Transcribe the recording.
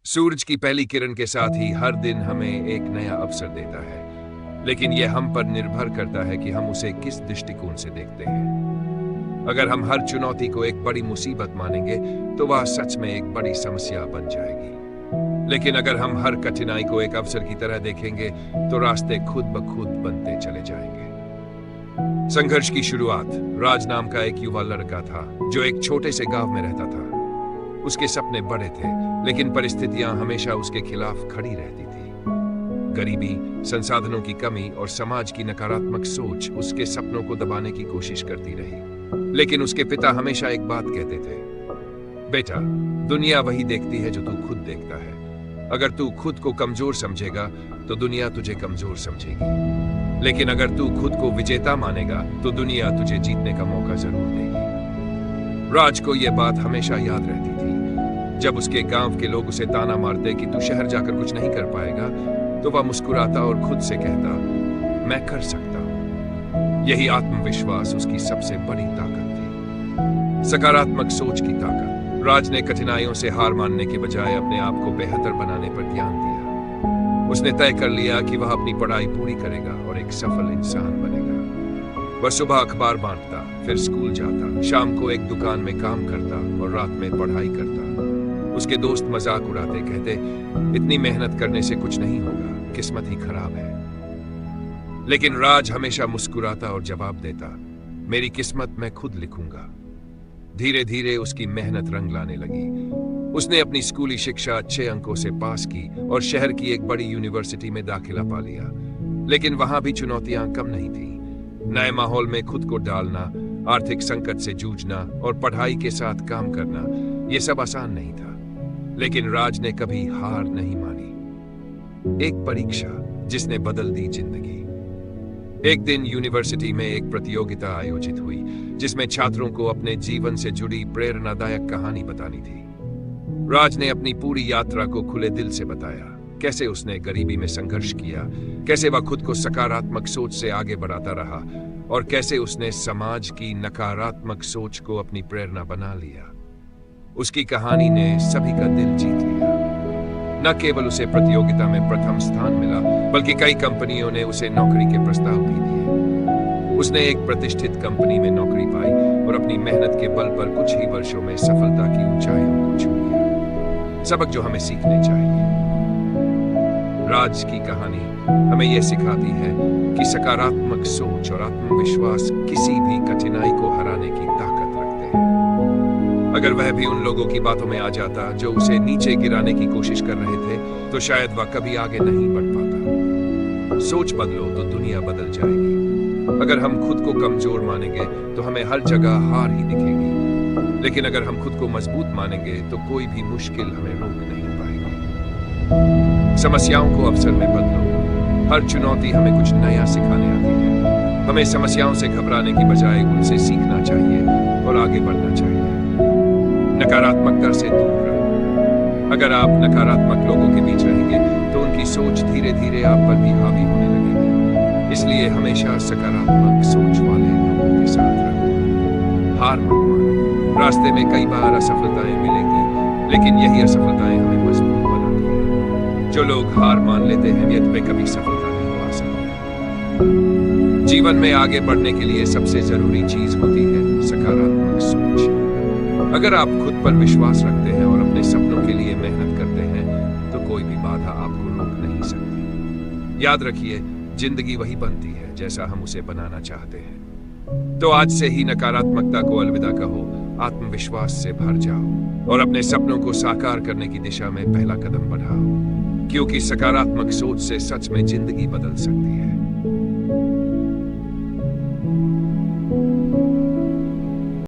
सूरज की पहली किरण के साथ ही हर दिन हमें एक नया अवसर देता है, लेकिन यह हम पर निर्भर करता है कि हम उसे किस दृष्टिकोण से देखते हैं। अगर हम हर चुनौती को एक बड़ी मुसीबत मानेंगे तो वह सच में एक बड़ी समस्या बन जाएगी। लेकिन अगर हम हर कठिनाई को एक अवसर की तरह देखेंगे तो रास्ते खुद ब खुद बनते चले जाएंगे। संघर्ष की शुरुआत राज नाम का एक युवा लड़का था जो एक छोटे से गांव में रहता था। उसके सपने बड़े थे, लेकिन परिस्थितियां हमेशा उसके खिलाफ खड़ी रहती थी। गरीबी, संसाधनों की कमी और समाज की नकारात्मक सोच उसके सपनों को दबाने की कोशिश करती रही। लेकिन उसके पिता हमेशा एक बात कहते थे, बेटा, दुनिया वही देखती है जो तू खुद देखता है। अगर तू खुद को कमजोर समझेगा तो दुनिया तुझे कमजोर समझेगी, लेकिन अगर तू खुद को विजेता मानेगा तो दुनिया तुझे जीतने का मौका जरूर देगी। राज को यह बात हमेशा याद रहती थी। जब उसके गांव के लोग उसे ताना मारते कि तू शहर जाकर कुछ नहीं कर पाएगा, तो वह मुस्कुराता और खुद से कहता, मैं कर सकता हूं। यही आत्मविश्वास उसकी सबसे बड़ी ताकत थी, सकारात्मक सोच की ताकत। राज ने कठिनाइयों से हार मानने के बजाय अपने आप को बेहतर बनाने पर ध्यान दिया। उसने तय कर लिया कि वह अपनी पढ़ाई पूरी करेगा और एक सफल इंसान बनेगा। वह सुबह अखबार बांटता, फिर स्कूल जाता, शाम को एक दुकान में काम करता और रात में पढ़ाई करता। उसके दोस्त मजाक उड़ाते, कहते, इतनी मेहनत करने से कुछ नहीं होगा, किस्मत ही खराब है। लेकिन राज हमेशा मुस्कुराता और जवाब देता, मेरी किस्मत मैं खुद लिखूंगा। धीरे धीरे उसकी मेहनत रंग लाने लगी। उसने अपनी स्कूली शिक्षा अच्छे अंकों से पास की और शहर की एक बड़ी यूनिवर्सिटी में दाखिला पा लिया। लेकिन वहां भी चुनौतियां कम नहीं थी। नए माहौल में खुद को डालना, आर्थिक संकट से जूझना और पढ़ाई के साथ काम करना, यह सब आसान नहीं था। लेकिन राज ने कभी हार नहीं मानी। एक परीक्षा जिसने बदल दी जिंदगी। एक दिन यूनिवर्सिटी में एक प्रतियोगिता आयोजित हुई जिसमें छात्रों को अपने जीवन से जुड़ी प्रेरणादायक कहानी बतानी थी। राज ने अपनी पूरी यात्रा को खुले दिल से बताया, कैसे उसने गरीबी में संघर्ष किया, कैसे वह खुद को सकारात्मक सोच से आगे बढ़ाता रहा और कैसे उसने समाज की नकारात्मक सोच को अपनी प्रेरणा बना लिया। उसकी कहानी ने सभी का दिल जीत लिया। न केवल उसे प्रतियोगिता में प्रथम स्थान मिला, बल्कि कई कंपनियों ने उसे नौकरी के प्रस्ताव भी दिए। उसने एक प्रतिष्ठित कंपनी में नौकरी पाई और अपनी मेहनत के बल पर कुछ ही वर्षों में सफलता की ऊंचाइयों को छू लिया। सबक जो हमें सीखने चाहिए। राज की कहानी हमें यह सिखाती है कि सकारात्मक सोच और आत्मविश्वास किसी भी कठिनाई को हराने की ताकत रखते हैं। अगर वह भी उन लोगों की बातों में आ जाता जो उसे नीचे गिराने की कोशिश कर रहे थे, तो शायद वह कभी आगे नहीं बढ़ पाता। सोच बदलो तो दुनिया बदल जाएगी। अगर हम खुद को कमजोर मानेंगे तो हमें हर जगह हार ही दिखेगी। लेकिन अगर हम खुद को मजबूत मानेंगे तो कोई भी मुश्किल हमें रोक नहीं पाएगी। समस्याओं को अवसर में बदलो। हर चुनौती हमें कुछ नया सिखाने आती है। हमें समस्याओं से घबराने की बजाय उनसे सीखना चाहिए और आगे बढ़ना चाहिए। नकारात्मकता से दूर रहो। अगर आप नकारात्मक लोगों के बीच रहेंगे तो उनकी सोच धीरे धीरे आप पर भी हावी होने लगेगी। इसलिए हमेशा सकारात्मक सोच वाले लोगों के साथ रहो। हार मत मानो। रास्ते में कई बार असफलताएं मिलेंगी, लेकिन यही असफलताएं हमें मजबूत बनाती हैं। जो लोग हार मान लेते हैं वे कभी सफलता नहीं पा सकते। जीवन में आगे बढ़ने के लिए सबसे जरूरी चीज होती है सकारात्मक सोच। अगर आप खुद पर विश्वास रखते हैं और अपने सपनों के लिए मेहनत करते हैं तो कोई भी बाधा आपको रोक नहीं सकती। याद रखिए, जिंदगी वही बनती है जैसा हम उसे बनाना चाहते हैं। तो आज से ही नकारात्मकता को अलविदा कहो, आत्मविश्वास से भर जाओ और अपने सपनों को साकार करने की दिशा में पहला कदम बढ़ाओ, क्योंकि सकारात्मक सोच से सच में जिंदगी बदल सकती है।